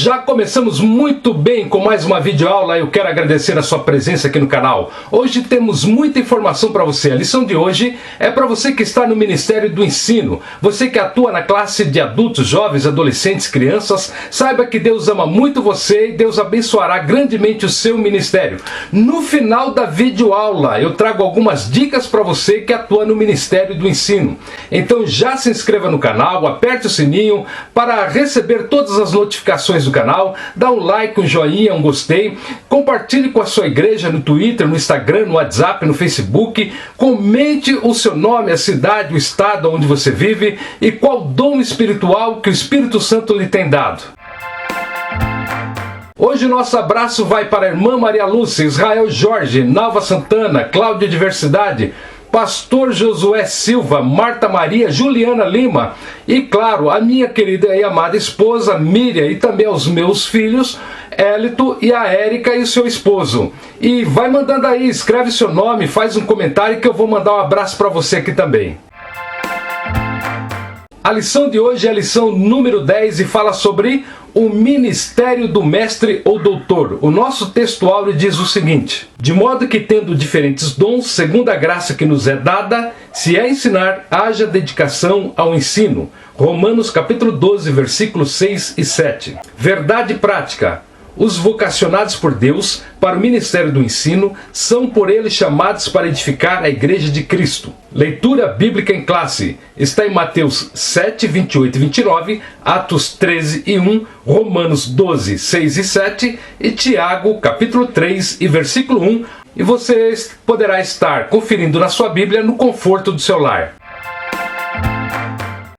Já começamos muito bem com mais uma videoaula. Eu quero agradecer a sua presença aqui no canal. Hoje temos muita informação para você. A lição de hoje é para você que está no Ministério do Ensino. Você que atua na classe de adultos, jovens, adolescentes, crianças. Saiba que Deus ama muito você e Deus abençoará grandemente o seu ministério. No final da videoaula eu trago algumas dicas para você que atua no Ministério do Ensino. Então já se inscreva no canal, aperte o sininho para receber todas as notificações do canal, dá um like, um joinha, um gostei, compartilhe com a sua igreja no Twitter, no Instagram, no WhatsApp, no Facebook, comente o seu nome, a cidade, o estado onde você vive e qual dom espiritual que o Espírito Santo lhe tem dado. Hoje nosso abraço vai para a irmã Maria Lúcia, Israel Jorge, Nalva Santana, Cláudia Diversidade, Pastor Josué Silva, Marta Maria, Juliana Lima e, claro, a minha querida e amada esposa Miriam e também aos meus filhos, Elito e a Érica e o seu esposo. E vai mandando aí, escreve seu nome, faz um comentário que eu vou mandar um abraço para você aqui também. A lição de hoje é a lição número 10 e fala sobre o ministério do mestre ou doutor. O nosso texto áureo diz o seguinte: de modo que, tendo diferentes dons, segundo a graça que nos é dada, se é ensinar, haja dedicação ao ensino. Romanos capítulo 12, versículos 6 e 7. Verdade prática. Os vocacionados por Deus para o ministério do ensino são por ele chamados para edificar a igreja de Cristo. Leitura bíblica em classe está em Mateus 7, 28 e 29, Atos 13 e 1, Romanos 12, 6 e 7 e Tiago capítulo 3 e versículo 1, e você poderá estar conferindo na sua Bíblia no conforto do seu lar.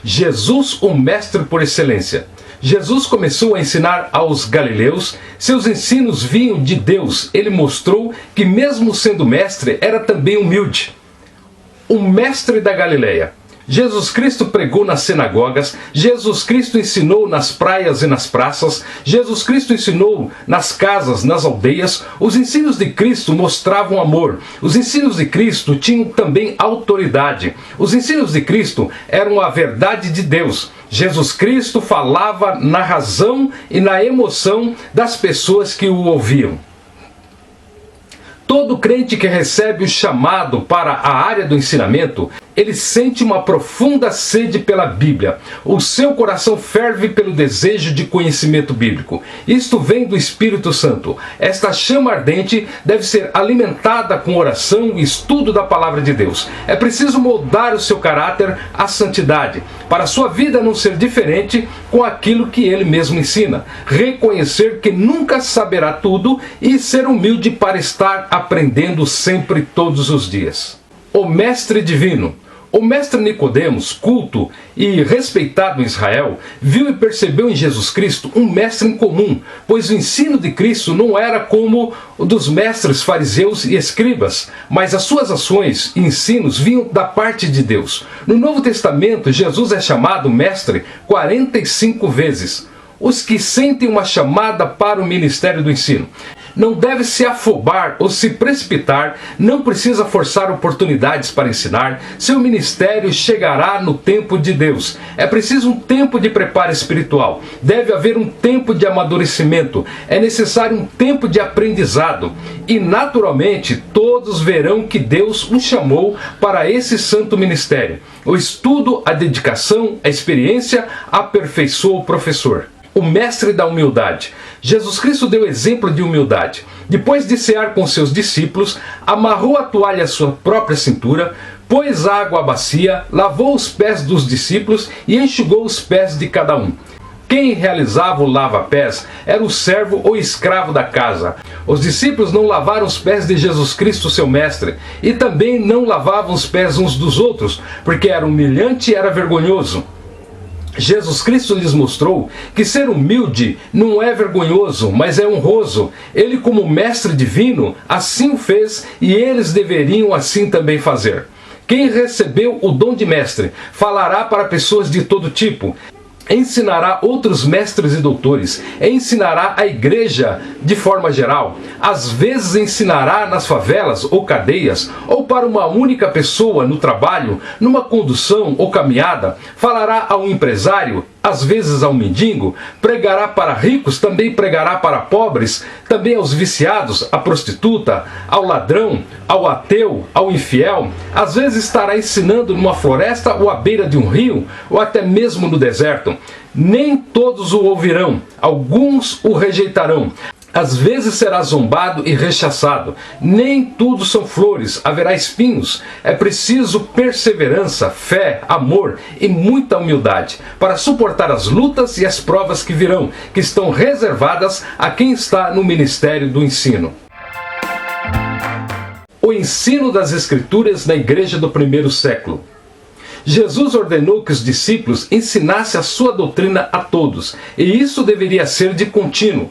Jesus, o mestre por excelência. Jesus começou a ensinar aos galileus, seus ensinos vinham de Deus. Ele mostrou que mesmo sendo mestre, era também humilde. O mestre da Galileia. Jesus Cristo pregou nas sinagogas, Jesus Cristo ensinou nas praias e nas praças, Jesus Cristo ensinou nas casas, nas aldeias. Os ensinos de Cristo mostravam amor, os ensinos de Cristo tinham também autoridade, os ensinos de Cristo eram a verdade de Deus. Jesus Cristo falava na razão e na emoção das pessoas que o ouviam. Todo crente que recebe o chamado para a área do ensinamento, ele sente uma profunda sede pela Bíblia. O seu coração ferve pelo desejo de conhecimento bíblico. Isto vem do Espírito Santo. Esta chama ardente deve ser alimentada com oração e estudo da palavra de Deus. É preciso moldar o seu caráter à santidade, para a sua vida não ser diferente com aquilo que ele mesmo ensina. Reconhecer que nunca saberá tudo e ser humilde para estar aprendendo sempre todos os dias. O mestre divino. O mestre Nicodemos, culto e respeitado em Israel, viu e percebeu em Jesus Cristo um mestre incomum, pois o ensino de Cristo não era como o dos mestres fariseus e escribas, mas as suas ações e ensinos vinham da parte de Deus. No Novo Testamento, Jesus é chamado mestre 45 vezes. Os que sentem uma chamada para o ministério do ensino não deve se afobar ou se precipitar, não precisa forçar oportunidades para ensinar. Seu ministério chegará no tempo de Deus. É preciso um tempo de preparo espiritual. Deve haver um tempo de amadurecimento. É necessário um tempo de aprendizado. E naturalmente todos verão que Deus o chamou para esse santo ministério. O estudo, a dedicação, a experiência aperfeiçoa o professor. O mestre da humildade. Jesus Cristo deu exemplo de humildade. Depois de cear com seus discípulos, amarrou a toalha à sua própria cintura, pôs água à bacia, lavou os pés dos discípulos e enxugou os pés de cada um. Quem realizava o lava-pés era o servo ou escravo da casa. Os discípulos não lavaram os pés de Jesus Cristo, seu mestre, e também não lavavam os pés uns dos outros, porque era humilhante e era vergonhoso. Jesus Cristo lhes mostrou que ser humilde não é vergonhoso, mas é honroso. Ele, como mestre divino, assim o fez e eles deveriam assim também fazer. Quem recebeu o dom de mestre falará para pessoas de todo tipo. ensinará outros mestres e doutores, ensinará a igreja de forma geral, às vezes ensinará nas favelas ou cadeias, ou para uma única pessoa no trabalho, numa condução ou caminhada, falará ao empresário, às vezes ao mendigo, pregará para ricos, também pregará para pobres, também aos viciados, à prostituta, ao ladrão, ao ateu, ao infiel. Às vezes estará ensinando numa floresta ou à beira de um rio, ou até mesmo no deserto. Nem todos o ouvirão, alguns o rejeitarão. Às vezes será zombado e rechaçado. Nem tudo são flores, haverá espinhos. É preciso perseverança, fé, amor e muita humildade para suportar as lutas e as provas que virão, que estão reservadas a quem está no ministério do ensino. O ensino das Escrituras na igreja do primeiro século. Jesus ordenou que os discípulos ensinassem a sua doutrina a todos, e isso deveria ser de contínuo.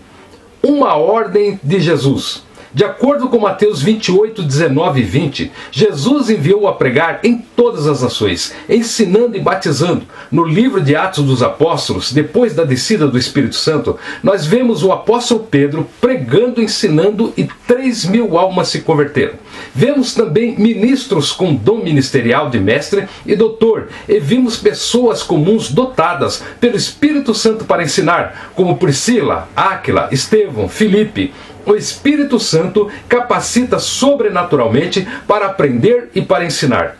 Uma ordem de Jesus. De acordo com Mateus 28, 19 e 20, Jesus enviou a pregar em todas as nações, ensinando e batizando. No livro de Atos dos Apóstolos, depois da descida do Espírito Santo, nós vemos o apóstolo Pedro pregando, ensinando e 3.000 almas se converteram. Vemos também ministros com dom ministerial de mestre e doutor, e vimos pessoas comuns dotadas pelo Espírito Santo para ensinar, como Priscila, Áquila, Estevão, Filipe. O Espírito Santo capacita sobrenaturalmente para aprender e para ensinar.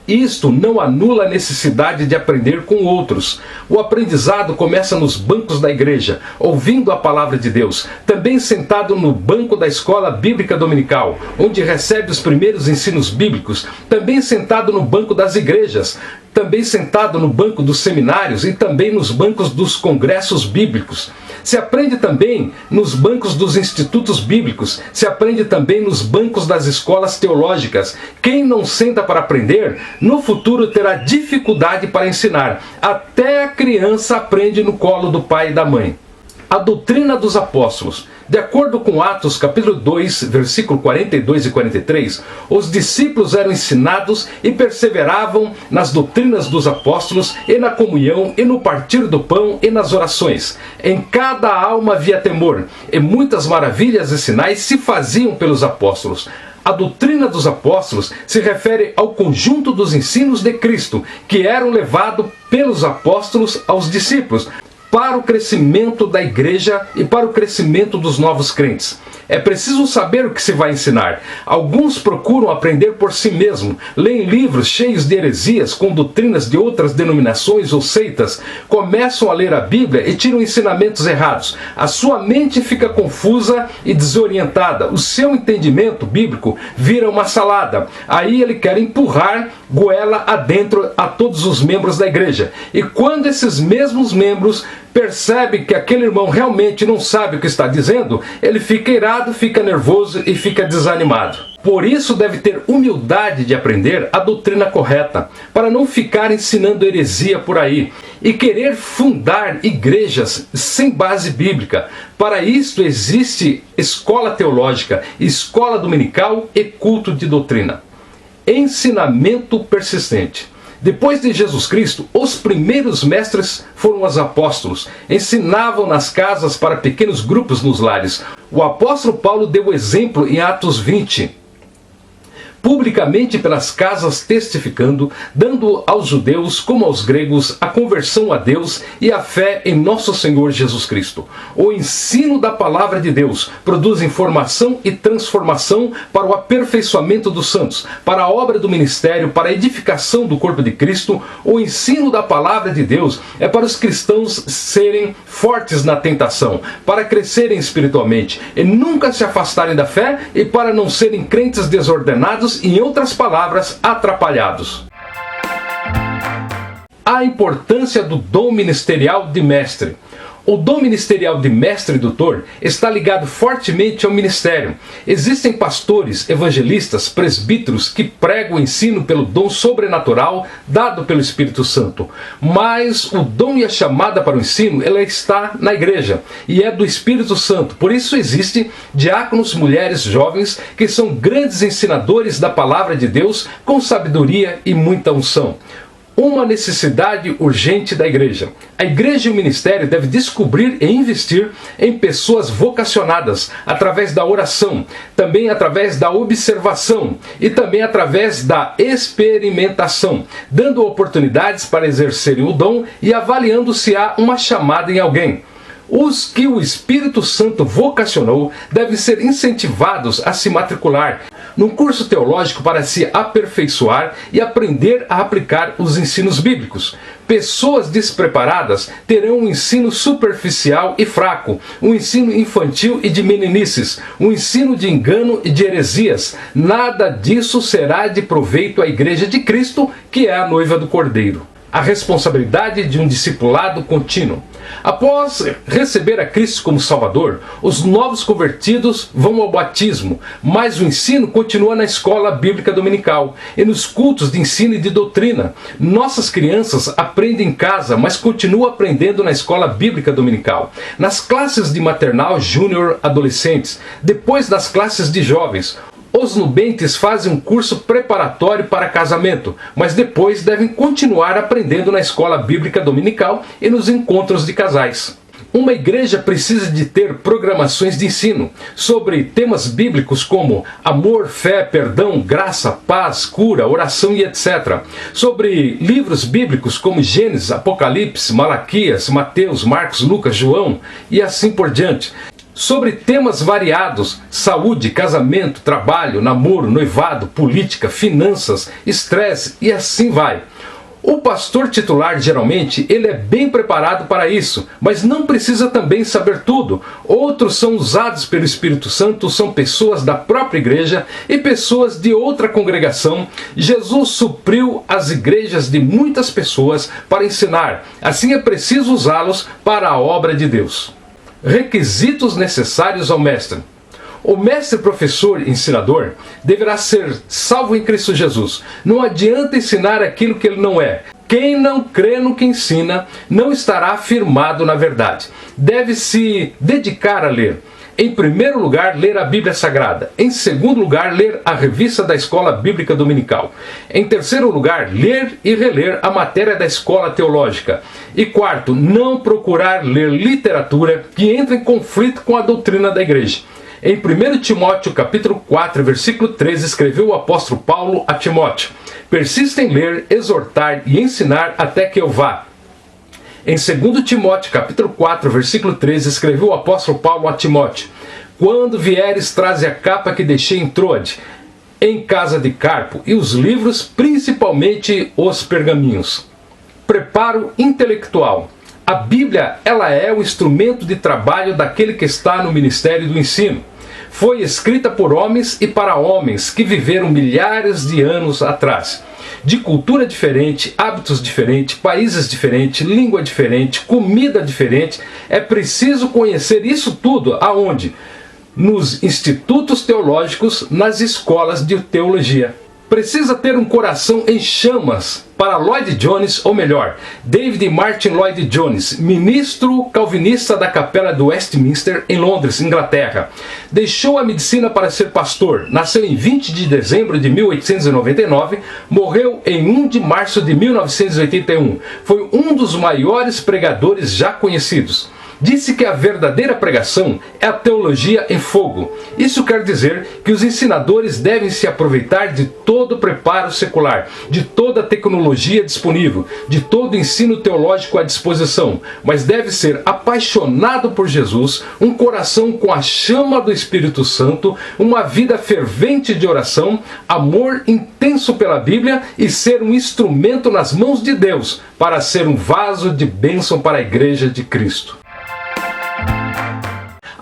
Isto não anula a necessidade de aprender com outros. O aprendizado começa nos bancos da igreja, ouvindo a palavra de Deus, também sentado no banco da escola bíblica dominical, onde recebe os primeiros ensinos bíblicos, também sentado no banco das igrejas, também sentado no banco dos seminários e também nos bancos dos congressos bíblicos. Se aprende também nos bancos dos institutos bíblicos, se aprende também nos bancos das escolas teológicas. Quem não senta para aprender, no futuro terá dificuldade para ensinar. Até a criança aprende no colo do pai e da mãe. A doutrina dos apóstolos. De acordo com Atos capítulo 2, versículo 42 e 43, os discípulos eram ensinados e perseveravam nas doutrinas dos apóstolos e na comunhão e no partir do pão e nas orações. Em cada alma havia temor, e muitas maravilhas e sinais se faziam pelos apóstolos. A doutrina dos apóstolos se refere ao conjunto dos ensinos de Cristo, que eram levados pelos apóstolos aos discípulos, para o crescimento da igreja e para o crescimento dos novos crentes. É preciso saber o que se vai ensinar. Alguns procuram aprender por si mesmo, leem livros cheios de heresias com doutrinas de outras denominações ou seitas, começam a ler a Bíblia e tiram ensinamentos errados. A sua mente fica confusa e desorientada. O seu entendimento bíblico vira uma salada. Aí ele quer empurrar goela adentro a todos os membros da igreja. E quando esses mesmos membros percebem que aquele irmão realmente não sabe o que está dizendo, ele fica irado, fica nervoso e fica desanimado. Por isso deve ter humildade de aprender a doutrina correta, para não ficar ensinando heresia por aí e querer fundar igrejas sem base bíblica. Para isto existe escola teológica, escola dominical e culto de doutrina. Ensinamento persistente. Depois de Jesus Cristo, os primeiros mestres foram os apóstolos. Ensinavam nas casas para pequenos grupos nos lares. O apóstolo Paulo deu exemplo em Atos 20. Publicamente pelas casas testificando, dando aos judeus como aos gregos a conversão a Deus e a fé em nosso Senhor Jesus Cristo. O ensino da palavra de Deus produz informação e transformação para o aperfeiçoamento dos santos, para a obra do ministério, para a edificação do corpo de Cristo. O ensino da palavra de Deus é para os cristãos serem fortes na tentação, para crescerem espiritualmente e nunca se afastarem da fé e para não serem crentes desordenados, em outras palavras, atrapalhados. A importância do dom ministerial de mestre. O dom ministerial de mestre e doutor está ligado fortemente ao ministério. Existem pastores, evangelistas, presbíteros que pregam o ensino pelo dom sobrenatural dado pelo Espírito Santo. Mas o dom e a chamada para o ensino, ela está na igreja e é do Espírito Santo. Por isso existem diáconos, mulheres jovens que são grandes ensinadores da palavra de Deus com sabedoria e muita unção. uma necessidade urgente da igreja. A igreja e o ministério devem descobrir e investir em pessoas vocacionadas através da oração, também através da observação e também através da experimentação, dando oportunidades para exercerem o dom e avaliando se há uma chamada em alguém. Os que o Espírito Santo vocacionou devem ser incentivados a se matricular num curso teológico para se aperfeiçoar e aprender a aplicar os ensinos bíblicos. Pessoas despreparadas terão um ensino superficial e fraco, um ensino infantil e de meninices, um ensino de engano e de heresias. Nada disso será de proveito à Igreja de Cristo, que é a noiva do Cordeiro. A responsabilidade de um discipulado contínuo. Após receber a Cristo como Salvador, os novos convertidos vão ao batismo, mas o ensino continua na escola bíblica dominical e nos cultos de ensino e de doutrina. Nossas crianças aprendem em casa, mas continuam aprendendo na escola bíblica dominical, nas classes de maternal, júnior, adolescentes, depois nas classes de jovens. Os nubentes fazem um curso preparatório para casamento, mas depois devem continuar aprendendo na escola bíblica dominical e nos encontros de casais. Uma igreja precisa de ter programações de ensino sobre temas bíblicos como amor, fé, perdão, graça, paz, cura, oração e etc. Sobre livros bíblicos como Gênesis, Apocalipse, Malaquias, Mateus, Marcos, Lucas, João e assim por diante. Sobre temas variados: saúde, casamento, trabalho, namoro, noivado, política, finanças, estresse e assim vai. O pastor titular, geralmente, ele é bem preparado para isso, mas não precisa também saber tudo. Outros são usados pelo Espírito Santo, são pessoas da própria igreja e pessoas de outra congregação. Jesus supriu as igrejas de muitas pessoas para ensinar, assim é preciso usá-los para a obra de Deus. Requisitos necessários ao mestre. O mestre, professor e ensinador deverá ser salvo em Cristo Jesus. Não adianta ensinar aquilo que ele não é. Quem não crê no que ensina não estará firmado na verdade. Deve se dedicar a ler. Em primeiro lugar, ler a Bíblia Sagrada. Em segundo lugar, ler a revista da Escola Bíblica Dominical. Em terceiro lugar, ler e reler a matéria da Escola Teológica. E quarto, não procurar ler literatura que entre em conflito com a doutrina da igreja. Em 1 Timóteo capítulo 4, versículo 13, escreveu o apóstolo Paulo a Timóteo: persista em ler, exortar e ensinar até que eu vá. Em 2 Timóteo capítulo 4, versículo 13, escreveu o apóstolo Paulo a Timóteo: quando vieres, traze a capa que deixei em Troade, em casa de Carpo, e os livros, principalmente os pergaminhos. Preparo intelectual. A Bíblia, ela é o instrumento de trabalho daquele que está no ministério do ensino. Foi escrita por homens e para homens que viveram milhares de anos atrás. De cultura diferente, hábitos diferentes, países diferentes, língua diferente, comida diferente. É preciso conhecer isso tudo aonde? Nos institutos teológicos, nas escolas de teologia. Precisa ter um coração em chamas para Lloyd Jones, ou melhor, David Martin Lloyd Jones, ministro calvinista da Capela do Westminster, em Londres, Inglaterra. Deixou a medicina para ser pastor, nasceu em 20 de dezembro de 1899, morreu em 1 de março de 1981. Foi um dos maiores pregadores já conhecidos. Disse que a verdadeira pregação é a teologia em fogo. Isso quer dizer que os ensinadores devem se aproveitar de todo o preparo secular, de toda a tecnologia disponível, de todo o ensino teológico à disposição, mas deve ser apaixonado por Jesus, um coração com a chama do Espírito Santo, uma vida fervente de oração, amor intenso pela Bíblia e ser um instrumento nas mãos de Deus para ser um vaso de bênção para a Igreja de Cristo.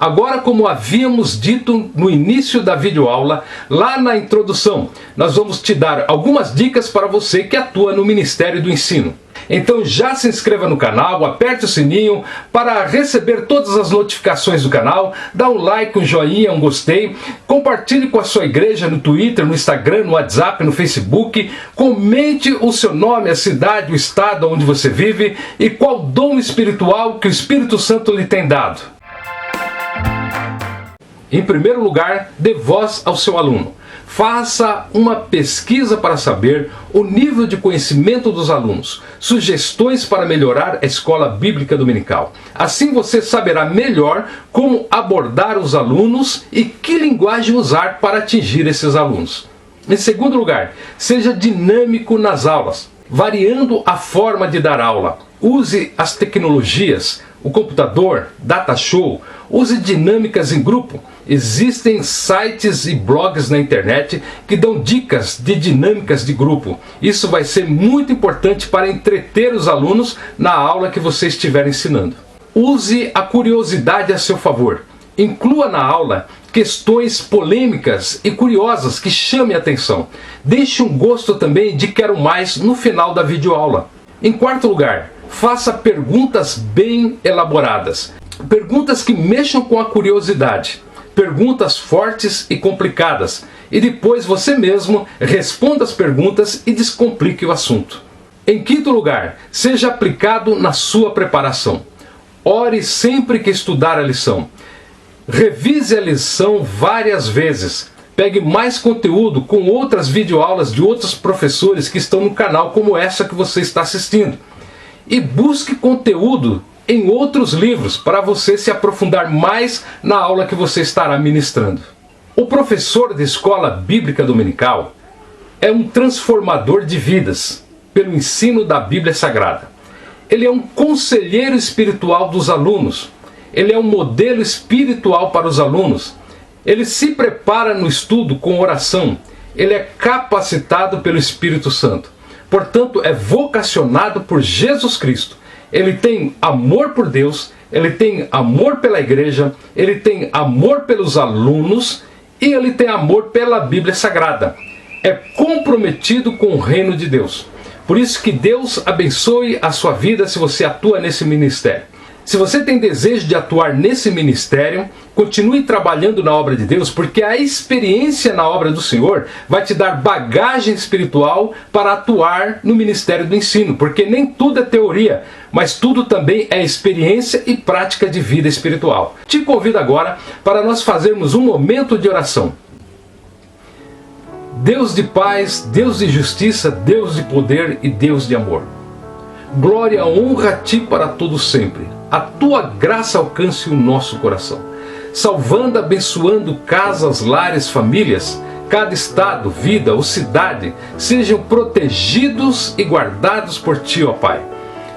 Agora, como havíamos dito no início da videoaula, lá na introdução, nós vamos te dar algumas dicas para você que atua no Ministério do Ensino. Então já se inscreva no canal, aperte o sininho para receber todas as notificações do canal, dá um like, um joinha, um gostei, compartilhe com a sua igreja no Twitter, no Instagram, no WhatsApp, no Facebook, comente o seu nome, a cidade, o estado onde você vive e qual dom espiritual que o Espírito Santo lhe tem dado. Em primeiro lugar, dê voz ao seu aluno. Faça uma pesquisa para saber o nível de conhecimento dos alunos, sugestões para melhorar a escola bíblica dominical. Assim você saberá melhor como abordar os alunos e que linguagem usar para atingir esses alunos. Em segundo lugar, seja dinâmico nas aulas, variando a forma de dar aula. Use as tecnologias, o computador, data show, use dinâmicas em grupo. Existem sites e blogs na internet que dão dicas de dinâmicas de grupo. Isso vai ser muito importante para entreter os alunos na aula que você estiver ensinando. Use a curiosidade a seu favor. Inclua na aula questões polêmicas e curiosas que chamem a atenção. Deixe um gosto também de quero mais no final da videoaula. Em quarto lugar, faça perguntas bem elaboradas. Perguntas que mexam com a curiosidade. Perguntas fortes e complicadas. E depois você mesmo responda as perguntas e descomplique o assunto. Em quinto lugar, seja aplicado na sua preparação. Ore sempre que estudar a lição. Revise a lição várias vezes. Pegue mais conteúdo com outras videoaulas de outros professores que estão no canal como essa que você está assistindo. E busque conteúdo em outros livros para você se aprofundar mais na aula que você estará ministrando. O professor de escola bíblica dominical é um transformador de vidas pelo ensino da Bíblia Sagrada. Ele é um conselheiro espiritual dos alunos. Ele é um modelo espiritual para os alunos. Ele se prepara no estudo com oração. Ele é capacitado pelo Espírito Santo. Portanto, é vocacionado por Jesus Cristo. Ele tem amor por Deus, ele tem amor pela igreja, ele tem amor pelos alunos e ele tem amor pela Bíblia Sagrada. É comprometido com o reino de Deus. Por isso que Deus abençoe a sua vida se você atua nesse ministério. Se você tem desejo de atuar nesse ministério, continue trabalhando na obra de Deus, porque a experiência na obra do Senhor vai te dar bagagem espiritual para atuar no ministério do ensino, porque nem tudo é teoria, mas tudo também é experiência e prática de vida espiritual. Te convido agora para nós fazermos um momento de oração. Deus de paz, Deus de justiça, Deus de poder e Deus de amor. Glória e honra a Ti para todo sempre. A Tua graça alcance o nosso coração, salvando, abençoando casas, lares, famílias, cada estado, vida ou cidade, sejam protegidos e guardados por Ti, ó Pai.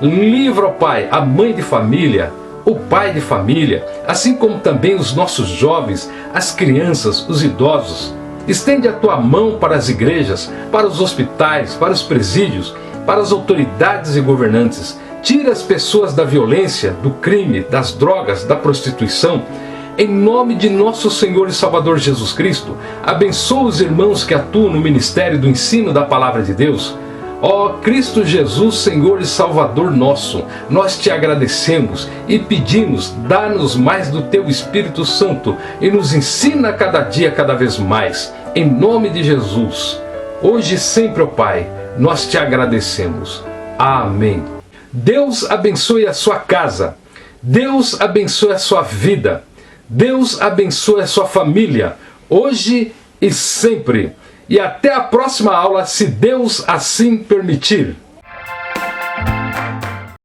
Livra, ó Pai, a mãe de família, o pai de família, assim como também os nossos jovens, as crianças, os idosos. Estende a Tua mão para as igrejas, para os hospitais, para os presídios, para as autoridades e governantes. Tira as pessoas da violência, do crime, das drogas, da prostituição. Em nome de nosso Senhor e Salvador Jesus Cristo, abençoa os irmãos que atuam no ministério do ensino da Palavra de Deus. Ó Cristo Jesus, Senhor e Salvador nosso, nós Te agradecemos e pedimos, dá-nos mais do Teu Espírito Santo e nos ensina cada dia, cada vez mais. Em nome de Jesus, hoje e sempre, ó Pai, nós Te agradecemos. Amém. Deus abençoe a sua casa. Deus abençoe a sua vida. Deus abençoe a sua família, hoje e sempre. E até a próxima aula, se Deus assim permitir.